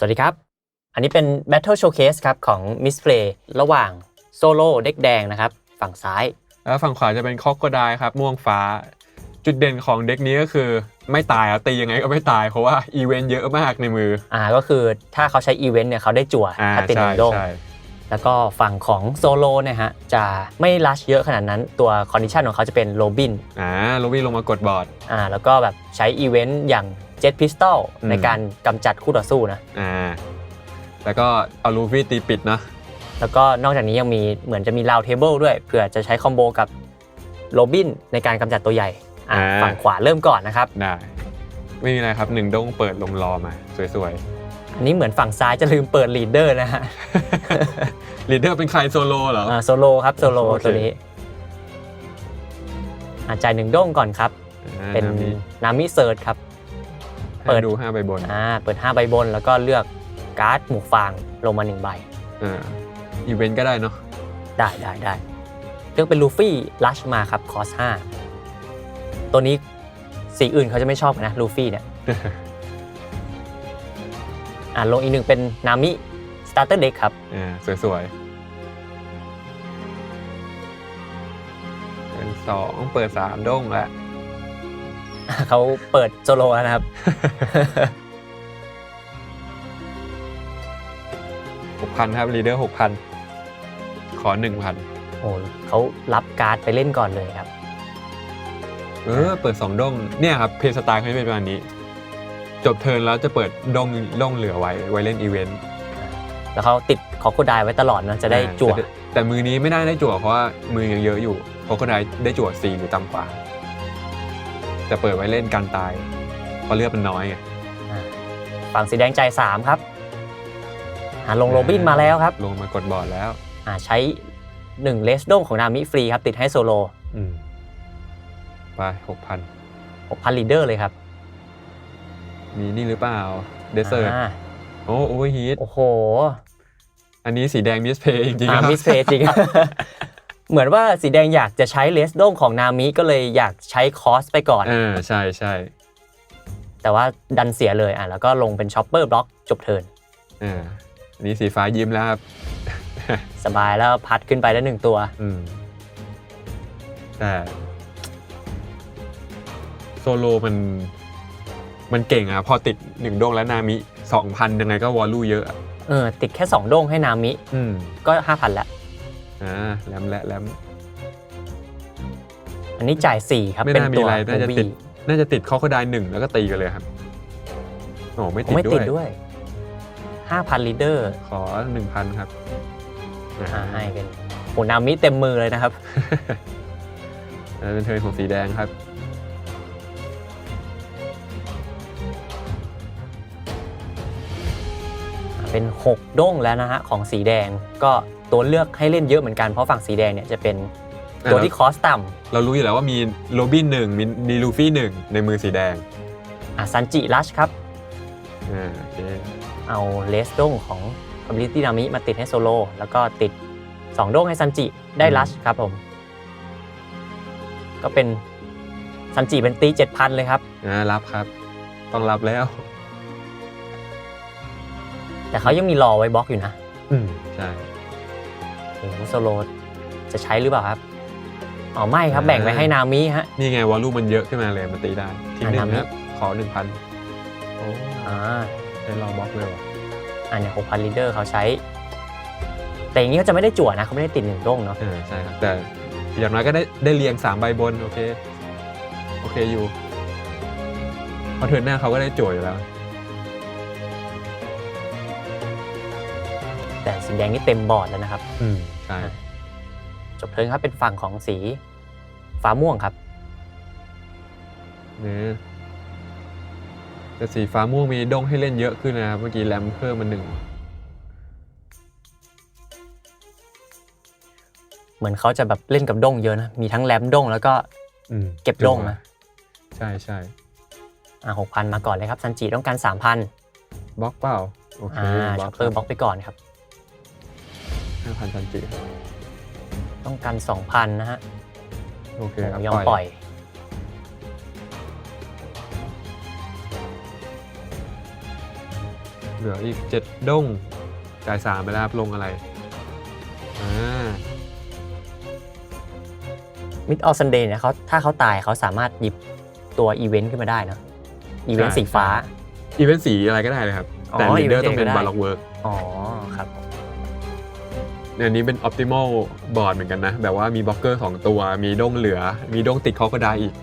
สวัสดีครับอันนี้เป็น Battle Showcase ครับของ Misplay ระหว่างโซโล่เด็กแดงนะครับฝั่งซ้ายแล้วฝั่งขวาจะเป็นคอกโกไดครับม่วงฟ้าจุดเด่นของเด็กนี้ก็คือไม่ตายตียังไงก็ไม่ตายเพราะว่าอีเวนต์เยอะมากในมือก็คือถ้าเขาใช้อีเวนต์เนี่ยเขาได้จั่วถ้าติดหนึ่งโดงแล้วก็ฝั่งของโซโล่เนี่ยฮะจะไม่ลัชเยอะขนาดนั้นตัวคอนดิชันของเขาจะเป็นโรบินโรบินลงมากดบอร์ดแล้วก็แบบใช้อีเวนต์อย่างเจ็ตพิสตอลในการกำจัดคู่ต่อสู้นะแล้วก็เอาลูฟี่ตีปิดนะแล้วก็นอกจากนี้ยังมีเหมือนจะมีราวเทเบิลด้วยเผื่อจะใช้คอมโบกับโรบินในการกำจัดตัวใหญ่ฝั่งขวาเริ่มก่อนนะครับได้ไม่มีอะไรครับ1ด้งเปิดลงรอมาสวยๆอันนี้เหมือนฝั่งซ้ายจะลืมเปิดลีดเดอร์นะฮะลีดเดอร์เป็นใครโซโล่เหรอโซโล่ครับโซโล่ตัวนี้จ่าย1ด้งก่อนครับเป็นนามิเซิร์ชครับเปิดดู5ใบบนเปิด5ใบบนแล้วก็เลือกการ์ดหมวกฟางลงมา1ใบอีเวนต์ก็ได้เนาะได้เลือกเป็นลูฟี่ลัชมาครับคอส5ตัวนี้สีอื่นเขาจะไม่ชอบนะลูฟี่เนี่ยลงอีกหนึ่งเป็นนามิสตาร์เตอร์เด็กครับสวยเป็น2เปิด3ด้งแล้วเขาเปิดโซโล่แล้วนะครับ6,000 ครับลีดเดอร์ 6,000 ขอ 1,000โอ้เขารับการ์ดไปเล่นก่อนเลยครับเปิด2ด้งเนี่ยครับเพย์สไตล์เขาเป็นประมาณนี้จบเทิร์นแล้วจะเปิดด้งเหลือไว้เล่นอีเวนต์แล้วเขาติดคอโคไดไว้ตลอดนะจะได้จั่วแต่มือนี้ไม่ได้จั่วเพราะว่ามือยังเยอะอยู่คอโคไดได้จั่ว4หรือต่ำกว่าแต่เปิดไว้เล่นกันตายเพราะเลือดมันน้อยไงฝั่งสีแดงใจ3ครับลงโรบินมาแล้วครับลงมากดบอร์ดแล้วใช้1เลสด้งของนามิฟรีครับติดให้โซโลไป 6,000 ลีดเดอร์เลยครับมีนี่หรือเปล่าเดสเซอร์โอเวอร์ฮีทโอ้โหอันนี้สีแดงมิสเพย์จริงๆมิสเพย์จริง เหมือนว่าสีแดงอยากจะใช้เลสด้งของนามิก็เลยอยากใช้คอสไปก่อนใช่แต่ว่าดันเสียเลยแล้วก็ลงเป็นช็อปเปอร์บล็อกจบเทิร์นอันนี้สีฟ้ายิ้มแล้วครับสบายแล้วพัดขึ้นไปได้1ตัวแต่โซโลมันเก่งพอติด1ด้งแล้วนามิ 2,000 ยังไงก็วอลลุ่มเยอะติดแค่2ด้งให้นามิก็ 5,000 แล้วแรมอันนี้จ่าย4ครับเป็นตัวน่าจะติดคอโคได1แล้วก็ตีกันเลยครับไม่ติดด้วย5,000 ลีดเดอร์ขอ 1,000 ครับให้เป็นนามิเต็มมือเลยนะครับเป็นเทิร์นของสีแดงครับเป็น6ด้งแล้วนะฮะของสีแดงก็ตัวเลือกให้เล่นเยอะเหมือนกันเพราะฝั่งสีแดงเนี่ยจะเป็นตัวที่คอสต่ำเรารู้อยู่แล้วว่ามีโรบิน1มีลูฟี่1ในมือสีแดงซันจิลัชครับโอเคเอาเลสด้งของ Ability นามิมาติดให้โซโลแล้วก็ติด2ด้งให้ซันจิได้ลัชครับผมก็เป็นซันจิเป็นตี 7,000 เลยครับรับครับต้องรับแล้วแต่เขายังมีรอไว้บล็อกอยู่นะใช่โซโลจะใช้หรือเปล่าครับไม่ครับแบ่งไว้ให้นามิฮะนี่ไงวอลลุ่มมันเยอะขึ้นมาเลยมันตีได้ทีนึงครับขอ 1,000ได้รอบล็อกเลยว่ะเนี่ย 6,000 ลีดเดอร์เขาใช้แต่อย่างนี้เขาจะไม่ได้จั่วนะเขาไม่ได้ติด1ด้งเนาะใช่ครับแต่อย่างน้อยก็ได้เรียง3ใบบนโอเคอยู่พอเทิร์นหน้าเขาก็ได้จั่วอยู่แล้วแต่สีแดงนี่เต็มบอร์ดแล้วนะครับใช่จบเทิร์นครับเป็นฝั่งของสีฟ้าม่วงครับแต่สีฟ้าม่วงมีด้งให้เล่นเยอะขึ้นนะครับเมื่อกี้แรมเพิ่มมา1เหมือนเขาจะแบบเล่นกับด้งเยอะนะมีทั้งแรมด้งแล้วก็เก็บด้งนะใช่ 6,000 มาก่อนเลยครับซันจิต้องการ 3,000 บล็อกเปล่าโอเคช็อปเปอร์บล็อกไปก่อนครับ 5,000 ซันจิต้องการ 2,000 นะฮะโอเคยอมปล่อย เหลืออีก7ด้งจ่าย3ไปแล้วครับลงอะไรมิดออลซันเดย์เนี่ยถ้าเขาตายเขาสามารถหยิบตัวอีเวนต์ขึ้นมาได้นะอีเวนต์สีฟ้าอีเวนต์สีอะไรก็ได้เลยครับแต่ลีดเดอร์ต้องเป็นบาล็อกเวิร์กอ๋อครับอันนี้เป็น optimal board เหมือนกันนะแบบว่ามีบล็อกเกอร์2ตัวมีด้งเหลือมีด้งติดคอก็ได้อีก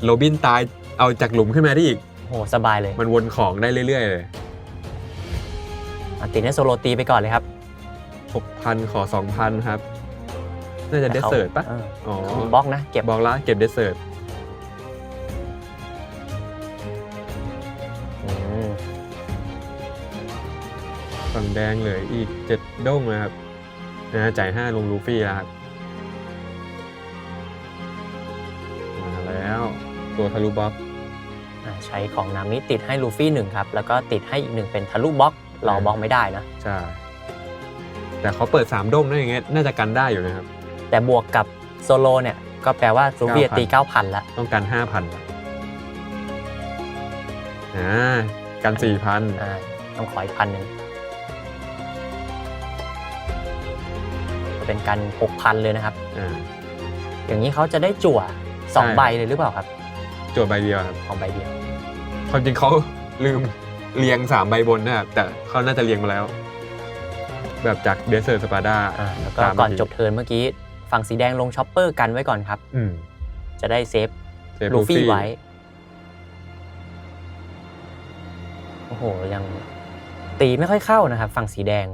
โรบินตายเอาจากหลุมขึ้นมาได้อีกโหสบายเลยมันวนของได้เรื่อยๆเลยติดให้โซโลตีไปก่อนเลยครับ 6,000 ขอ 2,000 ครับน่าจะเดสเซิร์ตปะอ๋อบล็อกนะเก็บบล็อกละเก็บเดสเซิร์ตฝั่งแดงเหลืออีก7ด้งนะครับจ่าย5ลงลูฟี่แล้วครับมาแล้วตัวทะลุบล็อกใช้ของนามิติดให้ลูฟี่1ครับแล้วก็ติดให้อีก1เป็นทะลุบล็อกรอบล็อกไม่ได้นะใช่แต่เขาเปิด3ด้งนั่นอย่างเงี้ยน่าจะกันได้อยู่นะครับแต่บวกกับโซโลเนี่ยก็แปลว่าลูฟี่ตี 9,000 แล้วต้องกัน 5,000กัน 4,000ต้องขออีก 1,000เป็นกัน 6,000 เลยนะครับอย่างนี้เขาจะได้จั่ว2ใบเลยหรือเปล่าครับจั่วใบเดียวครับของใบเดียวความจริงเขาลืมเรียง3ใบบนนะครับแต่เขาน่าจะเรียงมาแล้วแบบจากเดสเซอร์สปาร์ดาแล้วก็ก่อนจบเทิร์นเมื่อกี้ฝั่งสีแดงลงช็อปเปอร์กันไว้ก่อนครับจะได้เซฟลูฟี่ไว้โอ้โหยังตีไม่ค่อยเข้านะครับฝั่งสีแดง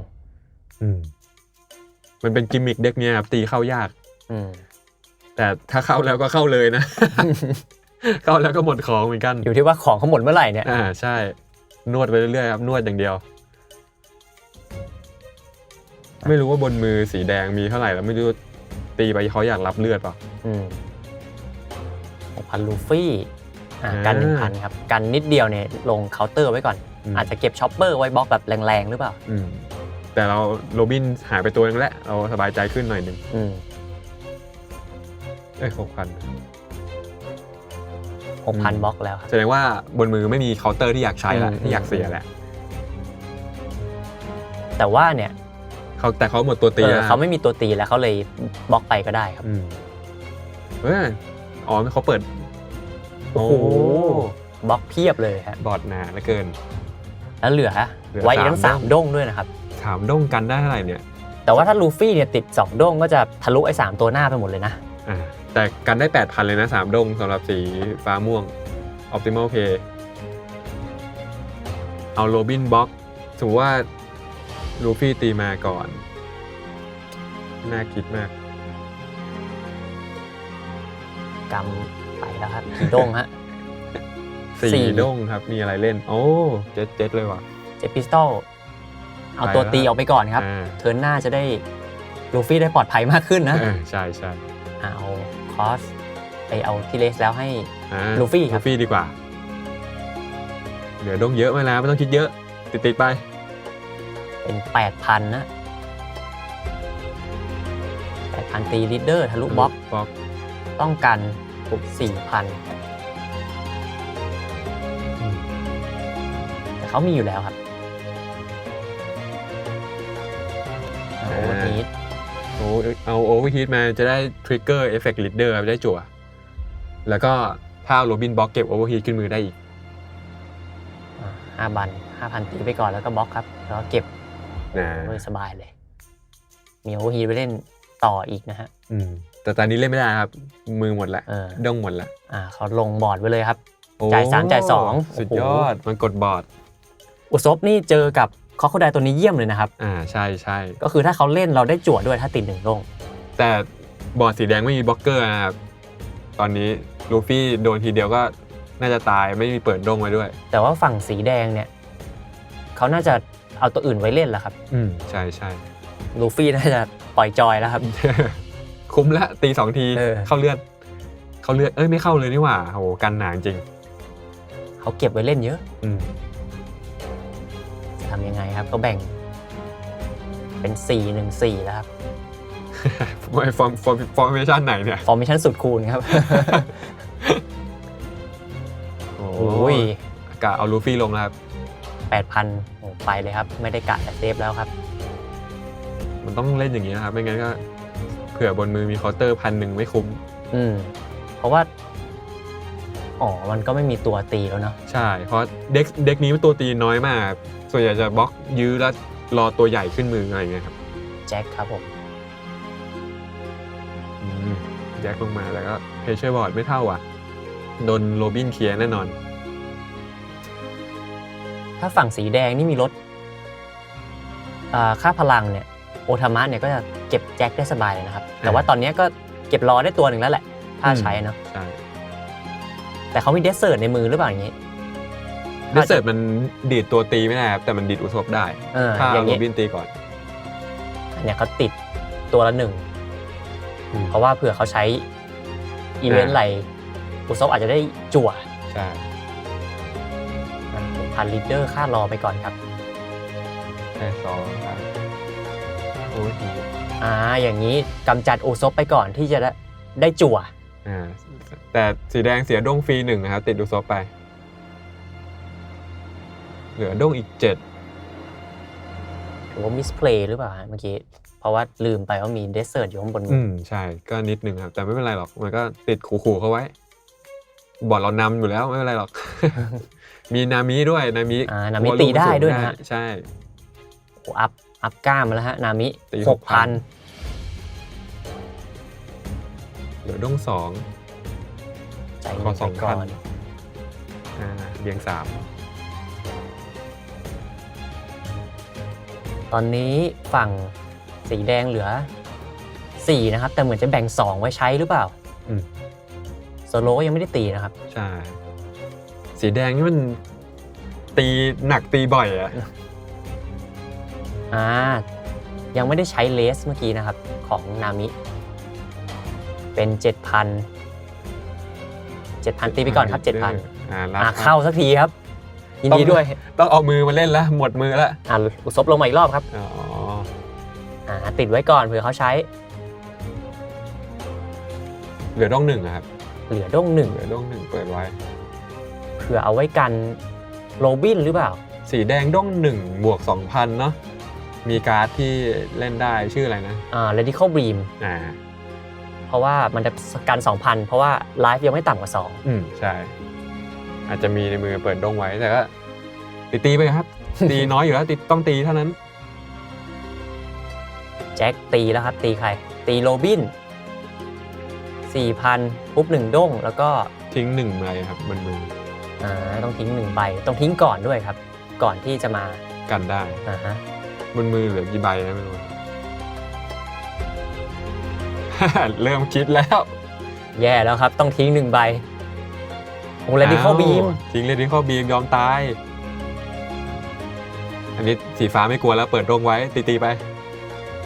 มันเป็นกิมมิคเด็กเนี่ยครับตีเข้ายากแต่ถ้าเข้าแล้วก็เข้าเลยนะเข้าแล้วก็หมดของเหมือนกันอยู่ที่ว่าของเขาหมดเมื่อไหร่เนี่ยใช่นวดไปเรื่อยๆครับนวดอย่างเดียวไม่รู้ว่าบนมือสีแดงมีเท่าไหร่แล้วไม่รู้ตีไปเขาอยากรับเลือดป่ะ6,000 ลูฟี่กัน 1,000 ครับกันนิดเดียวเนี่ยลงเคาน์เตอร์ไว้ก่อนอาจจะเก็บช็อปเปอร์ไว้บล็อกแบบแรงๆหรือเปล่าแต่เราโรบินหายไปตัวนึงแล้วเราสบายใจขึ้นหน่อยนึง6,000 บล็อกแล้วครับแสดงว่าบนมือไม่มีเคาน์เตอร์ที่อยากใช้แล้วที่อยากเสียแหละแต่ว่าเนี่ยแต่เขาหมดตัวตีแล้วเขาไม่มีตัวตีแล้วเขาเลยบล็อกไปก็ได้ครับเขาเปิดโอ้โหบล็อกเพียบเลยฮะบอดหนาเหลือเกินแล้วเหลือไว้ทั้ง3ด้งด้วยนะครับ3ด้งกันได้เท่าไหร่เนี่ยแต่ว่าถ้าลูฟี่เนี่ยติด2ด้งก็จะทะลุไอ้3ตัวหน้าไปหมดเลยนะแต่กันได้ 8,000 เลยนะ3ด้งสำหรับสีฟ้าม่วง Optimal Play เอาโรบินบล็อกถือว่าลูฟี่ตีมาก่อนน่าคิดมากกำไปแล้วครับกี่ด้งฮะ4ด้งครับมีอะไรเล่นโอ้เจ็ดเลยว่ะ7พิสตอลเอาตัวตีออกไปก่อนครับเทิร์นหน้าจะได้ลูฟี่ได้ปลอดภัยมากขึ้นนะใช่เอาคอสไปเอาที่เลสแล้วให้ลูฟี่ครับลูฟี่ดีกว่าเหลือด้งเยอะมาแล้วไม่ต้องคิดเยอะติดไปเป็น 8,000 นะ 8,000 ตีลีดเดอร์ทะลุบล็อกต้องกัน4,000 แต่เขามีอยู่แล้วครับโอเวอร์ฮีทเอาโอเวอร์ฮีทมาจะได้ทริกเกอร์เอฟเฟกต์ลีดเดอร์ได้จั่วแล้วก็ถ้าโรบินบล็อกเก็บโอเวอร์ฮีทขึ้นมือได้อีก5,000 ตีไปก่อนแล้วก็บล็อกครับแล้วก็เก็บสบายเลยมีโอเวอร์ฮีทไปเล่นต่ออีกนะฮะแต่ตอนนี้เล่นไม่ได้ครับมือหมดละด้งหมดละเขาลงบอร์ดไว้เลยครับจ่าย3จ่าย2สุดยอดมันกดบอร์ดอุซบนี่เจอกับคอโคไดตัวนี้เยี่ยมเลยนะครับใช่ก็คือถ้าเขาเล่นเราได้จั่วด้วยถ้าติด1ด้งแต่บอร์ดสีแดงไม่มีบล็อกเกอร์นะครับตอนนี้ลูฟี่โดนทีเดียวก็น่าจะตายไม่มีเปิดด้งไว้ด้วยแต่ว่าฝั่งสีแดงเนี่ยเขาน่าจะเอาตัวอื่นไว้เล่นแล้วครับใช่ลูฟี่น่าจะปล่อยจอยแล้วครับคุ้มละตี2ทีเข้าเลือดไม่เข้าเลยนี่หว่าโหกันหนาจริงเขาเก็บไว้เล่นเยอะจะทำยังไงครับก็แบ่งเป็น 4-1-4 แล้วครับฟอร์เมชั่นไหนเนี่ยฟอร์เมชั่นสุดคูณครับโอ้ยกะเอาลูฟี่ลงแล้วครับ 8,000โอ้ไปเลยครับไม่ได้กะแต่เซฟแล้วครับ มันต้องเล่นอย่างนี้นะครับไม่งั้นก็เผื่อบนมือมีเคาน์เตอร์1,000ไม่คุ้ม เพราะว่ามันก็ไม่มีตัวตีแล้วเนาะ ใช่เพราะเด็กนี้มันตัวตีน้อยมากส่วนใหญ่จะบล็อกยื้อแล้วรอตัวใหญ่ขึ้นมืออะไรอย่างเงี้ยครับ แจ็คครับผม แจ็คลงมาแล้วก็เพเชอร์บอร์ดไม่เท่าอ่ะโดนโรบินเคลียร์แน่นอน ถ้าฝั่งสีแดงนี่มีลดค่าพลังเนี่ยโอทามะเนี่ยก็จะเก็บแจ็คได้สบายเลยนะครับแต่ว่าตอนนี้ก็เก็บรอได้ตัวหนึ่งแล้วแหละถ้าใช้เนาะ ใช่ แต่เขามีเดสเซิร์ตในมือหรือเปล่าอย่างนี้ เดสเซิร์ตมันดีดตัวตีไม่ได้ครับแต่มันดีดอุศบได้ถ้า อย่าง โร นี้ บินตีก่อน อันเนี้ยเขาติดตัวละหนึ่งเพราะว่าเผื่อเขาใช้อีเวนต์อะไรอุซบอาจจะได้จั่ว ใช่ พันลีดเดอร์ค่ารอไปก่อนครับ แค่สองครับโอ้ยดี อย่างนี้กำจัดอุซบไปก่อนที่จะได้จั่ว แต่สีแดงเสียด้งฟรี1นะครับติดอุศบไปเหลือด้งอีก7ถือว่ามิสเพลย์หรือเปล่าเมื่อกี้เพราะว่าลืมไปว่ามีเดสเซิร์ตอยู่ข้างบน ใช่ก็นิดนึงครับแต่ไม่เป็นไรหรอกมันก็ติดขู่ๆเขาไว้บอร์ดเรานำอยู่แล้วไม่เป็นไรหรอก มีนามิด้วยนามิ นามิตีได้ด้วยนะ ใช่ โอ้อัพกล้ามมาแล้วฮะนามิ ตี 6,000 เหลือด้ง2 ใจ ขอ เย็นไปก่อน 2,000 เรียง3 ตอนนี้ฝั่งสีแดงเหลือ4นะครับแต่เหมือนจะแบ่ง2ไว้ใช้หรือเปล่าโซโลยังไม่ได้ตีนะครับ ใช่สีแดงนี่มันตีหนักตีบ่อยอะ ยังไม่ได้ใช้เลสเมื่อกี้นะครับของนามิเป็น 7,000 ตีไปก่อนครับ 7,000 เข้าสักทีครับยินดีด้วย ต้องเอามือมาเล่นแล้วหมดมือแล้ว อุศบลงมาอีกรอบครับติดไว้ก่อนเผื่อเขาใช้ เหลือด้ง1ครับ เหลือด้ง เหลือด้ง1เปิดไว้ เผื่อเอาไว้กันโรบินหรือเปล่า สีแดงด้ง1บวก 2,000 เนาะมีการ์ดที่เล่นได้ชื่ออะไรนะRadical Beam เพราะว่ามันจะกัน 2,000 เพราะว่าไลฟ์ยังไม่ต่ำกว่า2ใช่อาจจะมีในมือเปิดด้งไว้แต่ก็ตีไปครับ ตีน้อยอยู่แล้วต้องตีเท่านั้นแจ็คตีแล้วครับตีใครตีโรบิน 4,000 ปุ๊บ1ด้งแล้วก็ทิ้ง1ใบครับบนมือต้องทิ้ง1ใบต้องทิ้งก่อนด้วยครับก่อนที่จะมากันได้บนมือเหลือกี่ใบนะไม่รู้ เริ่มคิดแล้วแย่แล้วครับต้องทิ้ง1ใบRadical Beam ทิ้งRadical Beamยอมตายอันนี้สีฟ้าไม่กลัวแล้วเปิดด้งไว้ตีไป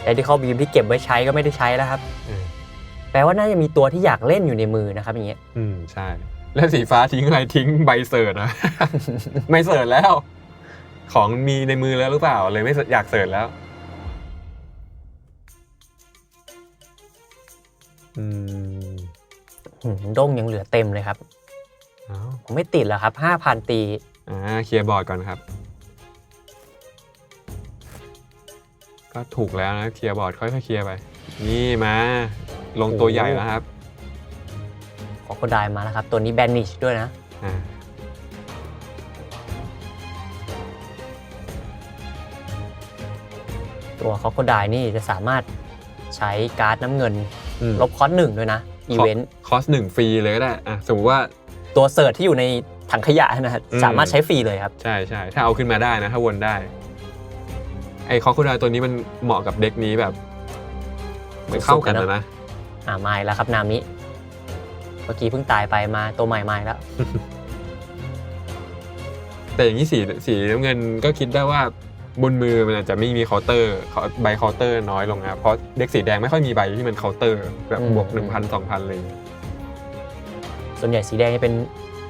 Radical Beam ที่เก็บไว้ใช้ก็ไม่ได้ใช้แล้วครับแปลว่าน่าจะมีตัวที่อยากเล่นอยู่ในมือนะครับอย่างเงี้ยใช่แล้วสีฟ้าทิ้งอะไรทิ้งใบเสิร์ชนะ ไม่เสิร์ชแล้วของมีในมือแล้วหรือเปล่าเลยไม่อยากเสิร์ชแล้วด้งยังเหลือเต็มเลยครับผมไม่ติดแล้วครับ 5,000 ตีเคลียร์บอร์ดก่อนครับก็ถูกแล้วนะเคลียร์บอร์ดค่อยๆเคลียร์ไปนี่มาลงตัวใหญ่แล้วครับขอโคดายมาแล้วครับตัวนี้แบนนิชด้วยนะตัวคอโคดายนี่จะสามารถใช้การ์ดน้ำเงินลบคอส1ด้วยนะอีเวนต์คอส1ฟรีเลยก็ได้สมมติว่าตัวเสิร์ชที่อยู่ในถังขยะนะสามารถใช้ฟรีเลยครับใช่ถ้าเอาขึ้นมาได้นะถ้าวนได้ไอ้คอโคดายตัวนี้มันเหมาะกับเด็กนี้แบบไม่เข้ากันนะมาแล้วครับนามิเมื่อกี้เพิ่งตายไปมาตัวใหม่แล้ว แต่อย่างนี้สีน้ำเงินก็คิดได้ว่าบนมือมันอาจจะไม่มีเคาน์เตอร์ใบเคาน์เตอร์น้อยลงนะเพราะเด็กสีแดงไม่ค่อยมีใบที่มันเคาน์เตอร์แบบบวก 1,000 2,000 เลยส่วนใหญ่สีแดงจะเป็น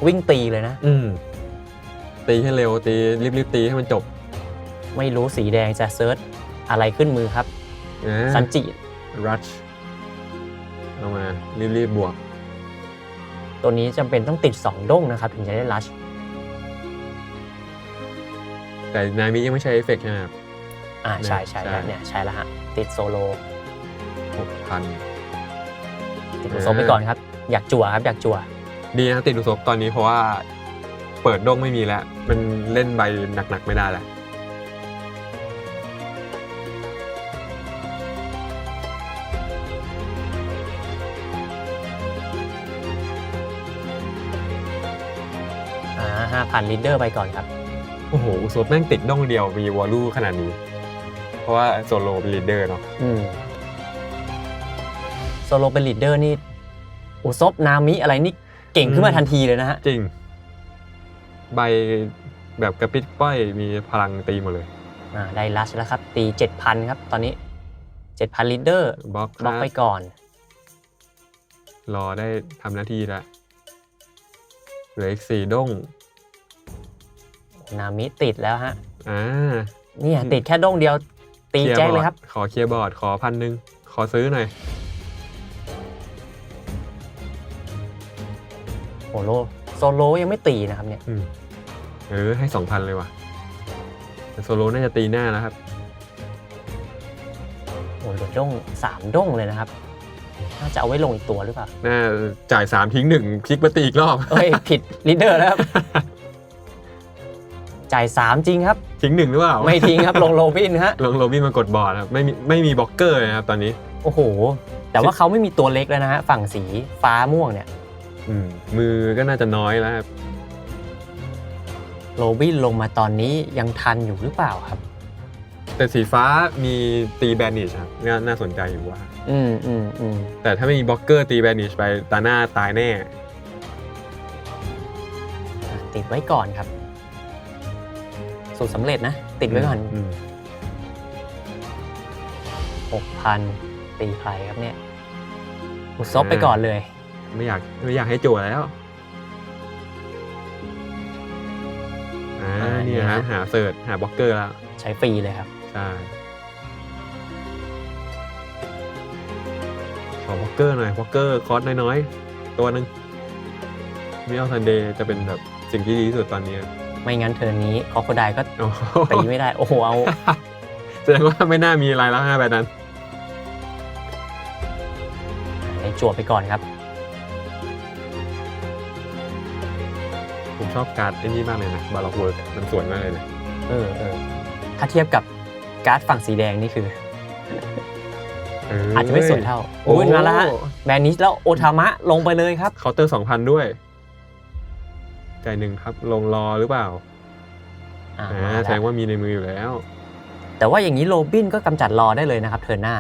วิ่งตีเลยนะตีให้เร็วตีรีบตีให้มันจบไม่รู้สีแดงจะเซิร์ชอะไรขึ้นมือครับซันจิรัชเอามารีบบวกตัวนี้จำเป็นต้องติด2ด้งนะครับถึงจะได้รัชแ แต่นามิยังไม่ใช้เอฟเฟกต์นะครับ ใช่ ใช่ เนี่ยใช้แล้วฮะติดโซโล 6,000 ติดอุซบไปก่อนครับอยากจั่วครับอยากจั่ว ดีนะติดอุซบตอนนี้เพราะว่าเปิดด้งไม่มีแล้วมันเล่นใบหนักๆไม่ได้แล้ว5,000ลีดเดอร์ไปก่อนครับ โอ้โหอุซบแม่งติดด้งเดียวมีวอลลุ่ขนาดนี้เพราะว่าโซโลเป็นลีดเดอร์เนาะ โซโลเป็นลีดเดอร์นี่อุซบนามิอะไรนี่เก่งขึ้นมาทันทีเลยนะฮะ จริงใบแบบกระปิดป้อยมีพลังตีหมดเลย ได้ลัชแล้วครับตี 7,000 ครับตอนนี้ 7,000ลีดเดอร์ บล็อก บล็อกไปก่อน รอได้ทำหน้าที่แล้วเหลืออีก4ด้ง นามิติดแล้วฮะ เนี่ยติดแค่ด้งเดียวตีแจ้งเลยครับ ขอเคลียร์บอร์ดขอ1,000ขอซื้อหน่อย โซโลยังไม่ตีนะครับเนี่ย ให้ 2,000 เลยว่ะแต่โซโลน่าจะตีหน้าแล้วครับ เหลือด้ง3ด้งเลยนะครับน่าจะเอาไว้ลงอีกตัวหรือเปล่า น่าจ่าย3ทิ้ง1พลิกมาตีอีกรอบ ผิดลีดเดอร์แล้วครับ จ่าย3จริงครับ ทิ้ง1หรือเปล่า ไม่ทิ้งครับลงโรบินฮะ ลงโรบินมากดบอร์ดครับไม่มีบล็อกเกอร์เลยครับตอนนี้ โอ้โหแต่ว่าเขาไม่มีตัวเล็กแล้วนะฮะฝั่งสีฟ้าม่วงเนี่ย มือก็น่าจะน้อยแล้วครับ โรบินลงมาตอนนี้ยังทันอยู่หรือเปล่าครับ แต่สีฟ้ามีตีแบนิชครับน่าสนใจอยู่ว่าแต่ถ้าไม่มีบล็อกเกอร์ตีแบนิชไปตาหน้าตายแน่ ติดไว้ก่อนครับสูตรสำเร็จนะติดไว้ก่อน 6,000 ตีใครครับเนี่ยอุซบไปก่อนเลย ไม่อยากให้จั่วแล้วเนี่ยครับหาเสิร์ชหาบล็อกเกอร์แล้วใช้ฟรีเลยครับใช่ขอบล็อกเกอร์หน่อยบล็อกเกอร์คอสน้อยๆตัวนึงมิเอาซันเดย์จะเป็นแบบสิ่งที่ดีที่สุดตอนนี้ไม่งั้นเทิร์นนี้คอโคไดก็ตีไม่ได้โอ้โหเอา แสดงว่าไม่น่ามีอะไรแล้วแบบนั้นให้จั่วไปก่อนครับผมชอบการ์ดไอ้นี่มากเลยนะบาล็อกเวิร์กมันสวยมากเลยนะถ้าเทียบกับการ์ดฝั่งสีแดงนี่คืออาจจะไม่สวยเท่ามาแล้วฮะแบนนิชแล้วโอทามะลงไปเลยครับเคาน์เตอร์ 2,000 ด้วยจ่าย1ครับลงรอหรือเปล่าแสดงว่ามีในมืออยู่แล้วแต่ว่าอย่างนี้โรบินก็กำจัดรอได้เลยนะครับเทิร์นหน้า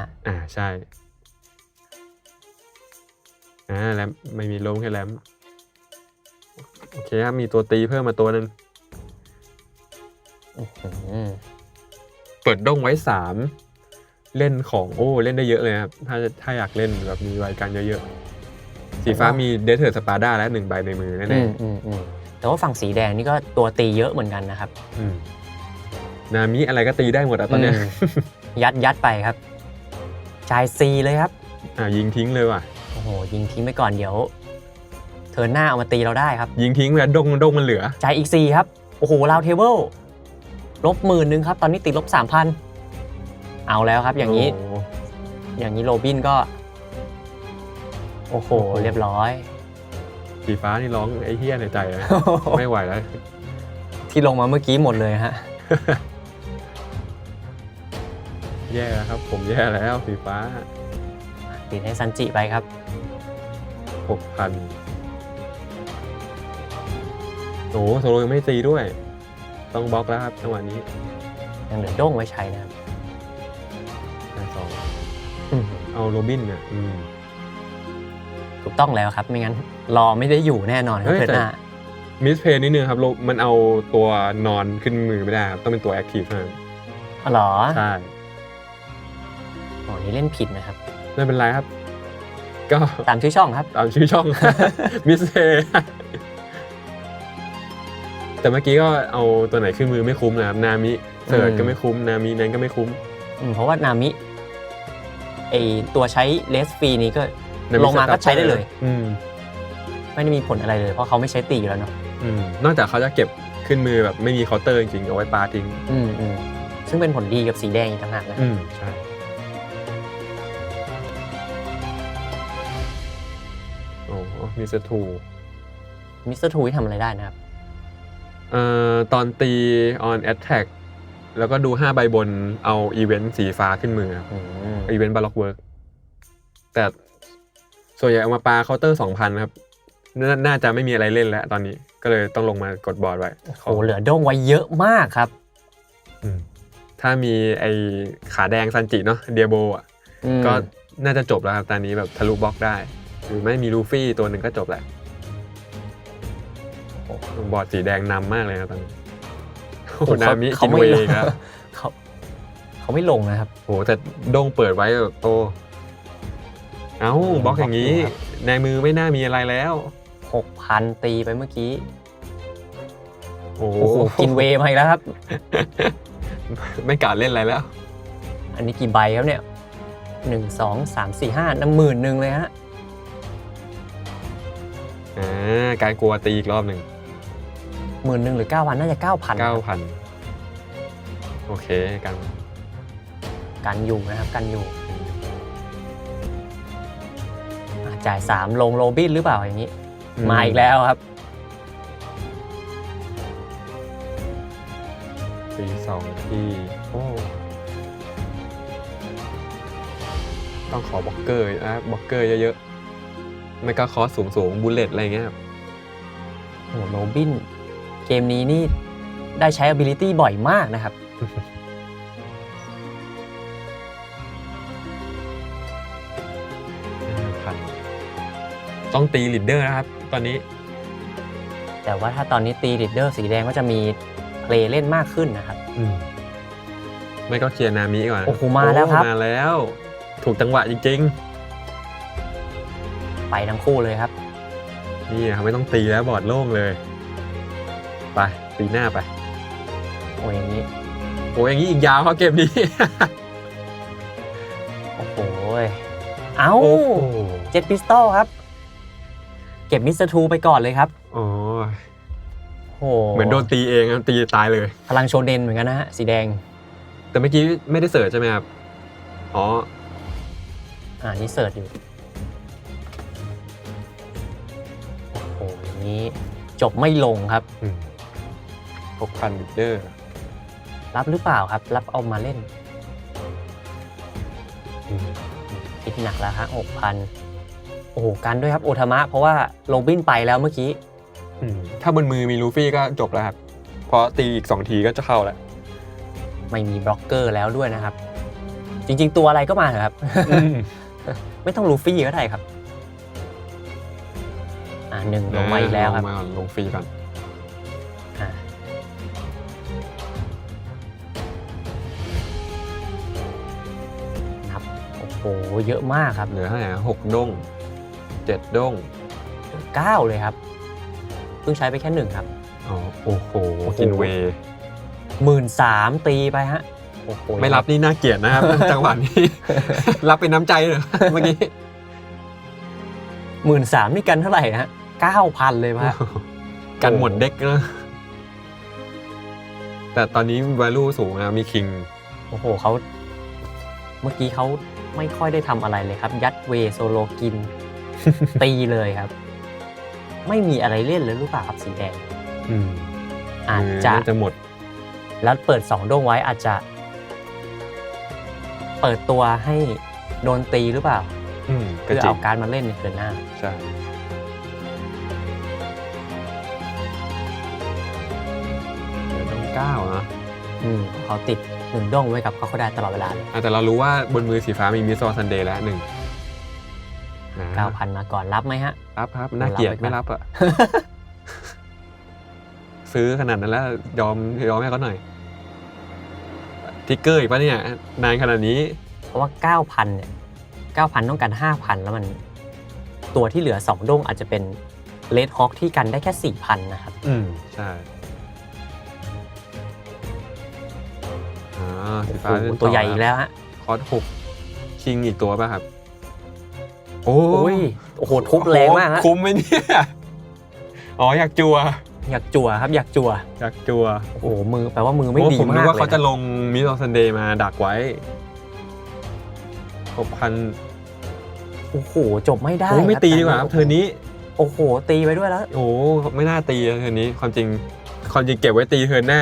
ใช่แรมไม่มีล้มแค่แรมโอเคครับมีตัวตีเพิ่มมาตัวนึงเปิดด้งไว้3เล่นของเล่นได้เยอะเลยครับถ้าอยากเล่นแบบมีใบกันเยอะๆสีฟ้ามีเดธเทิร์ดสปาร์ด้าและ1ใบในมือแน่ๆแต่ว่าฝั่งสีแดงนี่ก็ตัวตีเยอะเหมือนกันนะครับนามิอะไรก็ตีได้หมดตอนนี้ยัดไปครับจ่ายซีเลยครับยิงทิ้งเลยว่ะโอ้โหยิงทิ้งไปก่อนเดี๋ยวเทิร์นหน้าเอามาตีเราได้ครับยิงทิ้งแล้วด้งมันเหลือจ่ายอีก4ครับโอ้โหราวเทเบิล-10,000ครับตอนนี้ติด-3,000เอาแล้วครับอย่างนี้โรบินก็โอ้โหเรียบร้อยสีฟ้านี่ร้องไอ้เหี้ยในใจนะ ไม่ไหวแล้วที่ลงมาเมื่อกี้หมดเลยฮะ แย่แล้วครับผมแย่แล้วสีฟ้าติดให้ซันจิไปครับ 6,000โอ้โซโลยังไม่ตีด้วยต้องบล็อกแล้วครับจังหวะนี้ยังเหลือด้งไว้ใช้นะครับเอาโรบินเนี่ยถูกต้องแล้วครับไม่งั้นรอไม่ได้อยู่แน่นอนครับเพื่อนหน้ามิสเพย์นิดนึงครับมันเอาตัวนอนขึ้นมือไม่ได้ครับต้องเป็นตัวแอคทีฟเท่านั้นหรอใช่นี่เล่นผิดนะครับไม่เป็นไรครับก็ตามชื่อช่องครับตามชื่อช่อง มิสเพย์แต่เมื่อกี้ก็เอาตัวไหนขึ้นมือไม่คุ้มนะครับนามิเสิร์ชก็ไม่คุ้มนามินั้นก็ไม่คุ้มเพราะว่านามิไอตัวใช้เลสฟรีนี้ก็ลงมาก็ใช้ได้เลยไม่ได้มีผลอะไรเลยเพราะเขาไม่ใช้ตีอยู่แล้วเนาะนอกจากเขาจะเก็บ ขึ้นมือแบบไม่มีเคาน์เตอร์จริงๆเอาไว้ปาทิ้งซึ่งเป็นผลดีกับสีแดงอีกต่างหากนะใช่โอ้มิสเตอร์ทูที่ทำอะไรได้นะครับตอนตี on attack แล้วก็ดู5ใบบนเอาอีเวนต์สีฟ้าขึ้นมืออีเวนต์บาล็อกเวิร์กแต่ส่วนใหญ่เอามาปาเคาน์เตอร์ 2,000 ครับน่าจะไม่มีอะไรเล่นแล้วตอนนี้ก็เลยต้องลงมากดบอร์ดไว้โอ้เหลือด้งไว้เยอะมากครับถ้ามีไอ้ขาแดงซันจิเนาะเดียโบอ่ะก็น่าจะจบแล้วครับตอนนี้แบบทะลุบล็อกได้หรือไม่มีลูฟี่ตัวหนึ่งก็จบแหละบอร์ดสีแดงนำมากเลยครับตอนนี้นามิกินเวย์ครับเขาไม่ลงนะครับโหแต่ด้งเปิดไว้โตเอ้าบล็อกอย่างนี้ในมือไม่น่ามีอะไรแล้ว 6,000 ตีไปเมื่อกี้โอ้โหกินเวย์มาอีกแล้วครับไม่กล้าเล่นอะไรแล้วอันนี้กี่ใบครับเนี่ย1 2 3 4 5น้ำ10,000เลยฮะการกลัวตีอีกรอบหนึ่ง10,000หรือ9,000น่าจะ 9,000 โอเคกันอยู่นะครับกันอยู่จ่าย3ลงโรบินหรือเปล่าอย่างนี้มาอีกแล้วครับตี2ที่ต้องขอบล็อกเกอร์นะบล็อกเกอร์เยอะๆไม่ก็คอสสูงบูลเลตอะไรเงี้ยครับโอ้โรบินเกมนี้นี่ได้ใช้ ability บ่อยมากนะครับต้องตีลีดเดอร์นะครับตอนนี้แต่ว่าถ้าตอนนี้ตีลีดเดอร์สีแดงก็จะมีเพลย์เล่นมากขึ้นนะครับไม่ก็เคลียร์นามิก่อนโอ้โหมาแล้วครับมาแล้วถูกจังหวะจริงๆไปทั้งคู่เลยครับนี่ครับไม่ต้องตีแล้วบอร์ดโล่งเลยไปตีหน้าไปโอ้ยอย่างนี้อีกยาวครับเกมนี้โอ้โหเอ้าเจ็ตพิสตอลครับเก็บมิสเตอร์ทูไปก่อนเลยครับโอ้โหเหมือนโดนตีเองตีตายเลยพลังโชเดนเหมือนกันนะฮะสีแดงแต่เมื่อกี้ไม่ได้เสิร์ชใช่ไหมครับนี่เสิร์ชอยู่โอ้โหอย่างนี้จบไม่ลงครับ6,000ลีดเดอร์รับหรือเปล่าครับรับเอามาเล่นคิดหนักแล้วฮะ 6,000 โอ้โหกันด้วยครับโอทามะเพราะว่าโรบินไปแล้วเมื่อกี้ถ้าบนมือมีลูฟี่ก็จบแล้วครับเพราะตีอีก2ทีก็จะเข้าแล้วไม่มีบล็อกเกอร์แล้วด้วยนะครับจริงๆตัวอะไรก็มาเถอะครับไม่ต้องลูฟี่ก็ได้ครับ1ลงมาอีกแล้วครับลงมาก่อนลงฟรีก่อนนับโอ้โหเยอะมากครับเหลือเท่าไหร่6ด้ง7ด้ง9เลยครับเพิ่งใช้ไปแค่1ครับโอ้โหกินเวย์13,000ตีไปฮะโอ้โหไม่รับนี่น่าเกลียดนะครับจังหวะนี้รับเป็นน้ำใจเลยเมื่อกี้13,000นี่กันเท่าไหร่ฮะ 9,000 เลยฮะกันหมดเด็กนะแต่ตอนนี้ value สูงนะมีคิงโอ้โหเขาเมื่อกี้เขาไม่ค่อยได้ทำอะไรเลยครับยัดเวโซโลกินตีเลยครับไม่มีอะไรเล่นเลยรู้ป่ะครับสีแดงอาจจะหมดแล้วเปิด2ด้งไว้อาจจะเปิดตัวให้โดนตีหรือเปล่าเพื่อเอาการมาเล่นในเทิร์นหน้าใช่ด้ง9นะเขาติด1ด้งไว้กับเขาได้ตลอดเวลาเลยแต่เรารู้ว่าบนมือสีฟ้ามีมิสซอซันเดย์แล้ว9,000 มาก่อนรับไหมฮะรับน่าเกลียดไม่รับอ่ะซื้อขนาดนั้นแล้วยอมให้เขาหน่อยทิกเกอร์อีกป่ะเนี่ยนานขนาดนี้เพราะว่า 9,000 เนี่ย 9,000 ต้องการ 5,000 แล้วมันตัวที่เหลือ2ด้งอาจจะเป็นเลดฮอคที่กันได้แค่ 4,000 นะครับใช่สีฟ้าตัวใหญ่อีกแล้วฮะคอร์ส6คิงอีกตัวป่ะครับโอ้โหทุบแรงมากฮะคุ้มไหมเนี่ยอยากจัว อยากจั่วครับอยากจั่ว อยากจัว โอ้โหมือแปลว่ามือไม่ดี ผมนึ มาก ก ว่า เลย เขาจะ นะ ลงมิสออซันเดย์มาดักไว้6,000 โอ้โหจบไม่ได้ โอ้ไม่ ครับ ตีดีกว่าครับเธอนี้ โอ้โหตีไปด้วยแล้ว โอ้ไม่น่าตีเธอนี้ความจริงเก็บไว้ตีเธอหน้า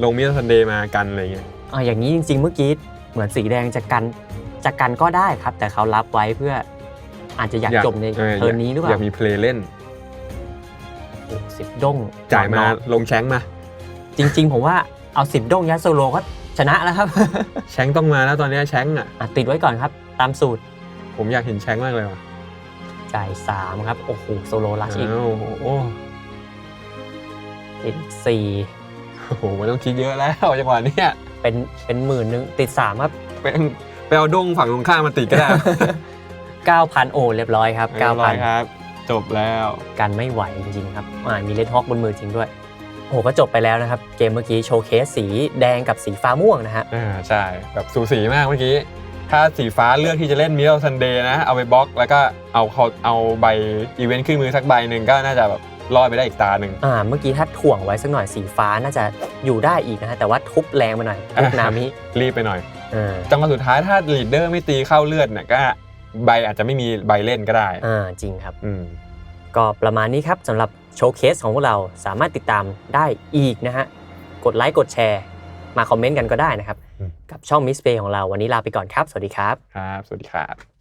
ลงมิสออซันเดย์มากันอะไรเงี้ย อย่างนี้จริงๆเมื่อกี้เหมือนสีแดงจะกันก็ได้ครับ แต่เขารับไว้เพื่ออาจจะอยากจบในเทิร์นนี้หรือเปล่า อยากมีเพลย์เล่น โอ้10 ด้ง จ่ายมา น้อง ลงแชงค์มา จริงๆผมว่าเอา10 ด้งยัดโซโลก็ชนะแล้วครับ แชงค์ต้องมาแล้วตอนนี้แชงค์อ่ะ ติดไว้ก่อนครับ ตามสูตร ผมอยากเห็นแชงค์มากเลยว่ะ จ่าย3ครับโอ้โหโซโลลัชอีก อ้าวโอ้ ติด4 โหมันต้องคิดเยอะแล้วจังหวะเนี้ย เป็นหมื่นนึงติด3ครับ ไปเอาด้งฝั่งตรงข้ามมาติดก็ได้ 9,000 โอ้เรียบร้อยครับ เรียบร้อย 9,000 ครับ จบแล้ว กันไม่ไหวจริงๆครับมีเลดฮอกบนมือจริงด้วยโอ้โหก็จบไปแล้วนะครับเกมเมื่อกี้โชว์เคสสีแดงกับสีฟ้าม่วงนะฮะ ใช่แบบสูสีมากเมื่อกี้ ถ้าสีฟ้าเลือกที่จะเล่นมิโลซันเดย์นะ เอาไปบล็อกแล้วก็เอาใบอีเวนต์ขึ้นมือสักใบหนึ่งก็น่าจะแบบรอดไปได้อีกตาหนึ่ง เมื่อกี้ถ้าถ่วงไว้สักหน่อยสีฟ้าน่าจะอยู่ได้อีกนะฮะแต่ว่าทุบแรงไปหน่อยทุบนามิ รีบไปหน่อย อ่า จังหวะสุดท้ายถ้าลีดเดอร์ไม่ตีเข้าเลือดเนี่ยก็ใบอาจจะไม่มีใบเล่นก็ได้ จริงครับ อืม ก็ประมาณนี้ครับสำหรับโชว์เคสของพวกเราสามารถติดตามได้อีกนะฮะกดไลค์กดแชร์มาคอมเมนต์กันก็ได้นะครับกับช่องมิสเพย์ของเราวันนี้ลาไปก่อนครับสวัสดีครับ ครับ สวัสดีครับ